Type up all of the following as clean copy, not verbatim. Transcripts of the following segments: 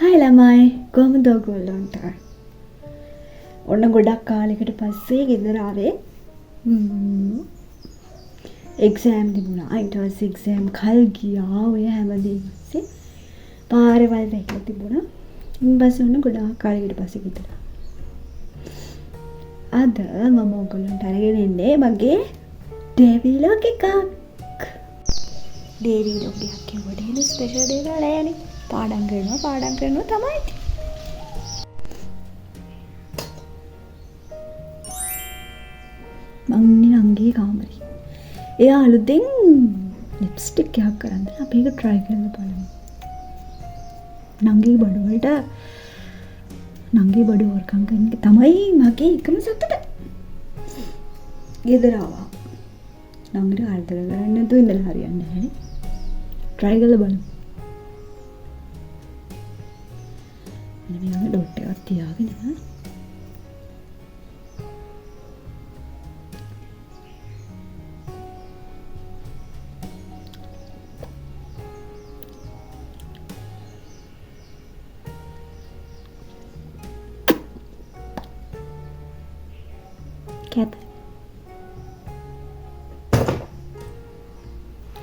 හයි ළමයි කොහොමද ඔයගොල්ලන්ට? ඔන්න ගොඩක් කාලෙකට පස්සේ ගෙදර ආවේ. එක්සෑම් තිබුණා. ඊට පස්සේ එක්සෑම් කල් ගියා. ඔය හැමදේම පස්සේ පාරවල් වැහිලා තිබුණා. ඊට පස්සේ ඔන්න ගොඩක් කාලෙකට පස්සේ ගෙදර. අද මම ඔයගොල්ලන්ට අරගෙන ඉන්නේ මගේ ඩේවිලොග් එකක්. ඩේවිලොග් එකක් කියවට එහෙම ස්පෙෂල් දේවල් නෑනේ. පාඩම් කරනවා තමයි. මං ඉන්නේ නංගිගේ කාමරේ. එයා අලුතෙන් ලිප්ස්ටික් එකක් කරන් දෙනවා. අපි ඒක try කරලා බලමු. නංගිගේ බඩ වලට නංගිගේ බඩ වර්කම් කරන එක තමයි මගේ එකම සතුට. ගෙදර ආවා. නංගිට ආල්තර කරන්න නැතුව ඉඳලා හරියන්නේ නැහැ නේ. try කරලා බලමු. මෙන්න ඩොට් එකක් තියාගෙන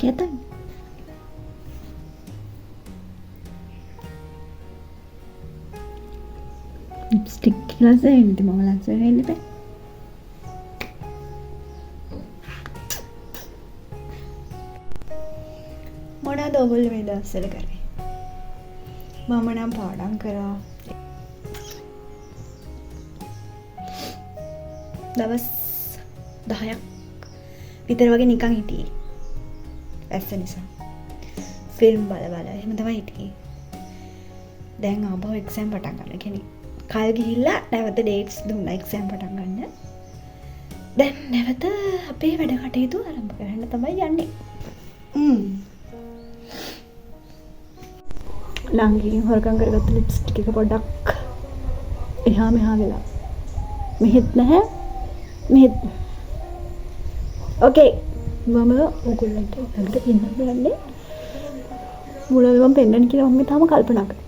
Keten. Lipstick කියලා සෙන්නේ මම ලස්සන වෙන්න බෑ. මොනවද ඔයගොල්ලෝ මේ දවස්වල කරේ? මම නම් පාඩම් කරා. දවස් 10ක් විතර වගේ නිකන් හිටියේ. ඇස්ස නිසා. ෆිල්ම් බල එහෙම තමයි හිටියේ. දැන් ආපහු එක්සෑම් පටන් ගන්න කෙනෙක්. කල් ගිහිල්ලා නැවත ඩේට්ස් දුන්නා එක්සෑම් පටන් ගන්න. දැන් නැවත අපේ වැඩ කටයුතු ආරම්භ කරන්න තමයි යන්නේ. නංගිගෙන් හොරකම් කරගත්ත ලිප්ස්ටික් එක පොඩ්ඩක් එහා මෙහා වෙලා. මෙහෙත් නැහැ. මෙහෙත්. ඕකේ. මම ඔයගොල්ලන්ට ළඟට පෙන්නන්න යන්නේ. මුලව මම පෙන්නන්න කියලා මම තාම කල්පනා කරා.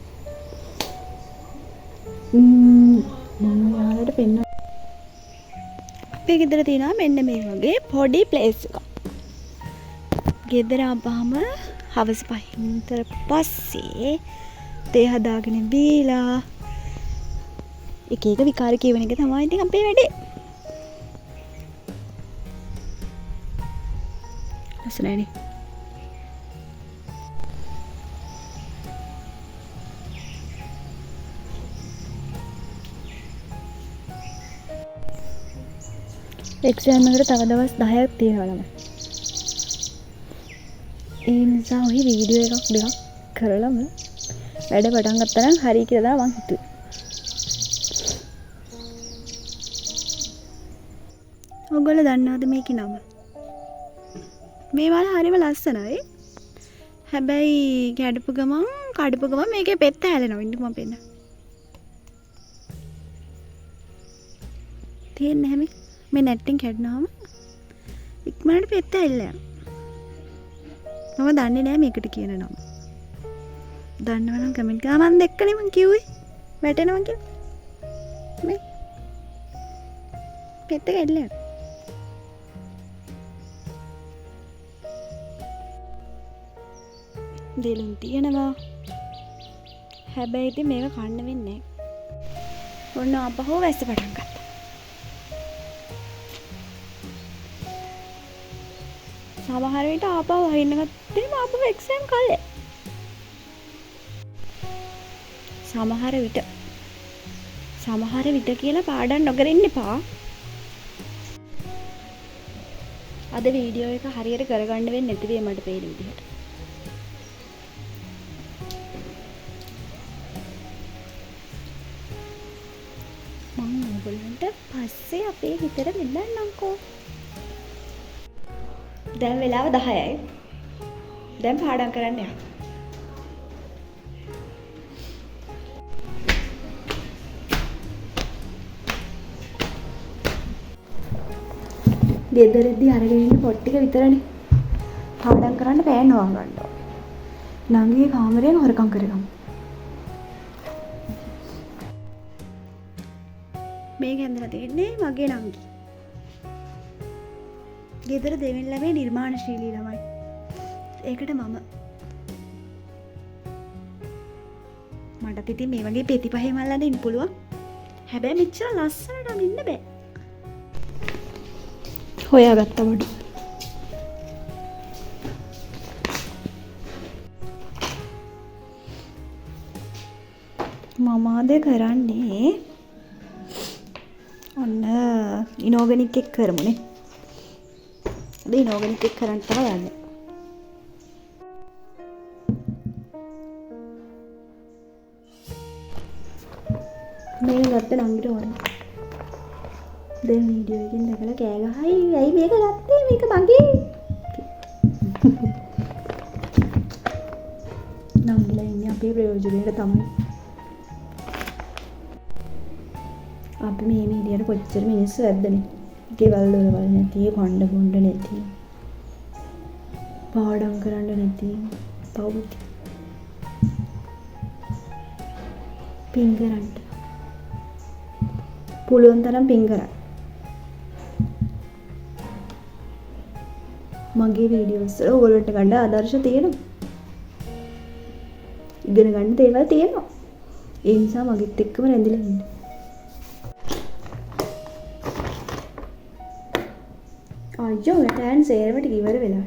මම යාළුවට පෙන්නන්න. අපේ ගෙදර තියෙනවා මෙන්න මේ වගේ පොඩි ප්ලේස් එකක්. ගෙදර ආවම හවස 5 විතර පස්සේ තේ හදාගෙන බීලා එක එක විකාර කියවන එක තමයි ඉතින් අපේ වැඩේ. ලස්සනයි. එක්සෑම් එකට තව දවස් 10ක් තියෙනවා ළමයි. ඒ නිසා ඔහි වීඩියෝ එකක් දෙකක් කරලම වැඩ පටන් ගත්තා නම් හරි කියලා මං හිතුවේ. ඔයගොල්ලෝ දන්නවද මේකේ නම? මේ වල හරිම ලස්සනයි. හැබැයි කඩපු ගමන් මේකේ පෙත්ත හැලෙනවා. ඉන්න මම පෙන්න. තේන්නේ නැහැ මේ නැට්ටින් කැඩුනාම ඉක්මනට පෙත්ත හැල්ලනවා. මම දන්නේ නැහැ මේකට කියන නම. දන්නවනම් කමෙන්ට් කරලා මම දැක්කනේ මං කිව්වේ. වැටෙනවා කියලා. මේ පෙත්ත කැඩලා. දෙලුම් තියෙනවා. හැබැයි ඉතින් මේක කන්න වෙන්නේ නැහැ. ඔන්න ආපහු වැස්ස පටන් ගත්තා. සමහර විට ආපහු වහින්න ගත්තේම ආපහු එක්සෑම් කල්ලේ. සමහර විට කියලා පාඩම් නොකර ඉන්න එපා. අද වීඩියෝ එක හරියට කරගන්න වෙන්නේ නැති වෙයි මට පේන විදිහට. මම ඔයගොල්ලන්ට පස්සේ අපේ හිතට මෙන්නන්නම්කෝ. දැන් වෙලාව 10යි. දැන් පාඩම් කරන්න යන්න. ගෙදරදී අරගෙන ඉන්න පොත් ටික විතරනේ. පාඩම් කරන්න පෑන් වහගන්න. නංගිගේ කාමරයෙන් හොරකම් කරගමු. මේක ඇඳලා තියෙන්නේ මගේ නංගි. ගෙදර දෙවෙනි ළමයි නිර්මාණශීලී ළමයි. ඒකට මටත් ඉතින් මේ වගේ පෙති පහේ මල් අඳින්න පුළුවන්. හැබැයි මෙච්චර ලස්සනට අඳින්න බෑ. හොයාගත්තා වඩු. මම අද කරන්නේ ඔන්න ඉනෝගනික් එක කරමුනේ. අද ඉනෝගනික් එක කරන්න තමයි යන්නේ. මේ ගත්ත නංගිට ඕන. දැන් වීඩියෝ එකෙන් දැකලා කෑ ගහයි ඇයි මේක ගත්තේ මේක මගේ. නංගිලා ඉන්නේ අපේ ප්‍රයෝජනයට තමයි. අපි මේ විදියට කොච්චර මිනිස්සු ඇද්දනේ. ගෙවල් දොරවල් නැති, කොණ්ඩ බොණ්ඩ නැති, පාඩම් කරන්න නැති, පවුති. පින් කරන්න. පුළුවන් තරම් පින් කරන්න. මගේ වීඩියෝස් වල ඔයගොල්ලන්ට ගන්න ආදර්ශ තියෙනවා. ඉගෙන ගන්න දේවල් තියෙනවා. ඒ නිසා මගෙත් එක්කම රැඳිලා ඉන්න. අයියෝ මටන් සේරමට ඉවර වෙලා.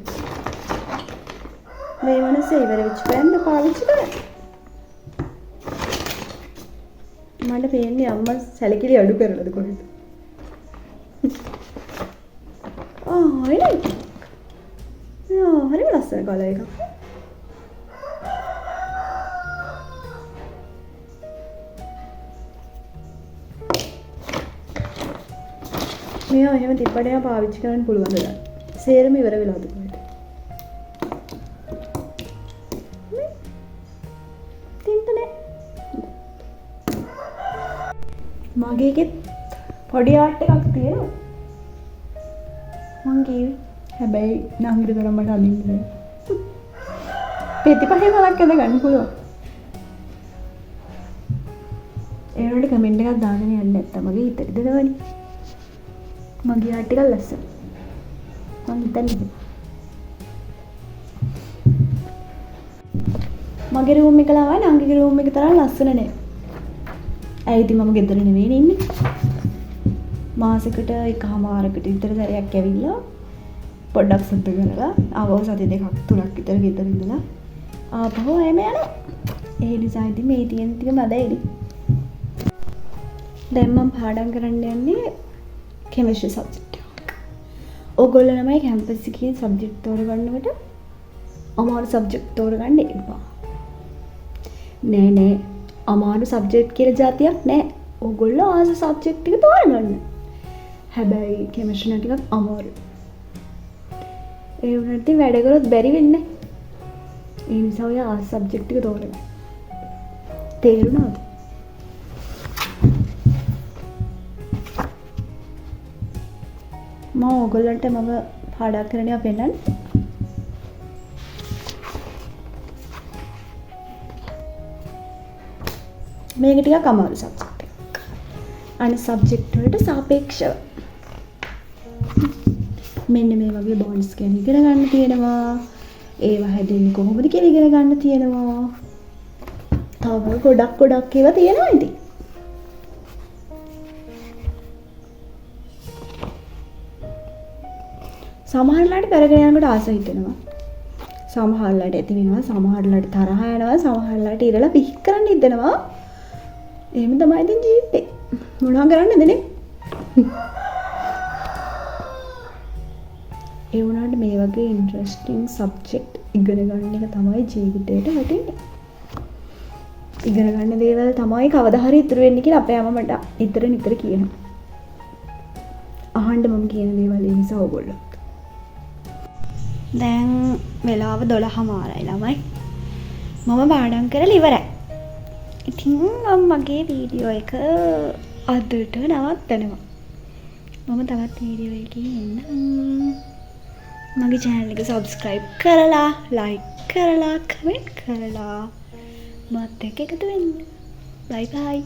මේ මනස ඉවර වෙච්ච බෑන්ද පාවිච්චි කරා. මට පේන්නේ අම්මා සැලකිලි අඩු කරලාද කොහෙද? එනේ. හරි ලස්සන කලර් එකක්. මේවා එහෙම තිබ්බට පාවිච්චි කරන්න පුළුවන්ද දැන්? සේරම ඉවර වෙලාද කොහෙද? තින්තනේ. මගේකෙත් පොඩි ආර්ට් එකක් තියෙනවා. මං කිව්වේ හැබැයි නංගිට තරම් මට අඳින්න බෑ. පෙති පහේ මලක් ඇඳ ගන්න පුළුවන්. ඒ වලට කමෙන්ට් එකක් දාන්න යන්න නැත්තම් මගේ හිතට දෙනවනේ. මගේ ආර්ට් එක ලස්සන. මං හිතන්නේ. මගේ රූම් එක ලාවා නංගිගේ රූම් එක තරම් ලස්සන නෑ. ඇයි ඉතින් මම ගෙදර නෙවෙයි ඉන්නේ. මාසෙකට එකමාරකට විතර සැරයක් ඇවිල්ලා පොඩ්ඩක් සුද්ධ කරලා ආවෝ සති දෙකක් තුනක් විතර ගෙදර ඉඳලා ආපහු එමෙ යනවා. ඒ නිසා ඉතින් මේ තියෙන ටික මදයිලි. දැන් මම පාඩම් කරන්න යන්නේ කෙමිස්ට්‍රි සබ්ජෙක්ට් එක. ඕගොල්ලෝ ළමයි කැම්පස් එකේ සබ්ජෙක්ට් තෝරගන්නකොට අමාරු සබ්ජෙක්ට් තෝරගන්න එපා. නෑ අමාරු සබ්ජෙක්ට් කියලා જાතියක් නෑ. ඕගොල්ලෝ ආස සබ්ජෙක්ට් එක තෝරගන්න. හැබැයි කෙමිස්ට්‍රි නම් ටිකක් අමාරුයි. ඒ වුණාට ඉතින් වැඩ කරොත් බැරි වෙන්නේ. ඒ නිසා ඔය ආස සබ්ජෙක්ට් එක තෝරගන්න. තේරුණාද? මම ඔයගොල්ලන්ට මම පාඩම් කරන්නේ අපෙන්නන්නේ. මේක ටිකක් අමාරු සබ්ජෙක්ට් එකක්. අනිත් සබ්ජෙක්ට් වලට සාපේක්ෂව මෙන්න මේ වගේ බොන්ඩ්ස් ගැන ඉගෙන ගන්න තියෙනවා. ඒවා හැදෙන්නේ කොහොමද කියලා ඉගෙන ගන්න තියෙනවා. තව ගොඩක් ඒවා තියෙනවා ඉතින්. සමහරලාට කරගෙන යනකොට ආස හිතෙනවා. සමහරලාට ඇති වෙනවා, සමහරලාට තරහ යනවා, සමහරලාට ඉරලා පිහි කරන්න හිතෙනවා. එහෙම තමයි ඉතින් ජීවිතේ. මොනවා කරන්නද නේ? ඒ වුණාට මේ වගේ ඉන්ටරෙස්ටිං සබ්ජෙක්ට් ඉගෙන ගන්න එක තමයි ජීවිතේට වටින්නේ. ඉගෙන ගන්න දේවල් තමයි කවදා හරි ඉතුරු වෙන්නේ කියලා අපේ අම්මා මට නිතර කියනවා. අහන්න මම කියන දේවල් ඒ නිසා ඕගොල්ලෝ. දැන් වෙලාව 12:00යි ළමයි. මම පාඩම් කරලා ඉවරයි. ඉතින් මගේ වීඩියෝ එක අදට නවත්තනවා. මම තවත් වීඩියෝ එකකින් එන්නම්. මගේ channel එක subscribe කරලා, like කරලා, comment කරලා මාත් එක්ක එකතු වෙන්න. bye bye.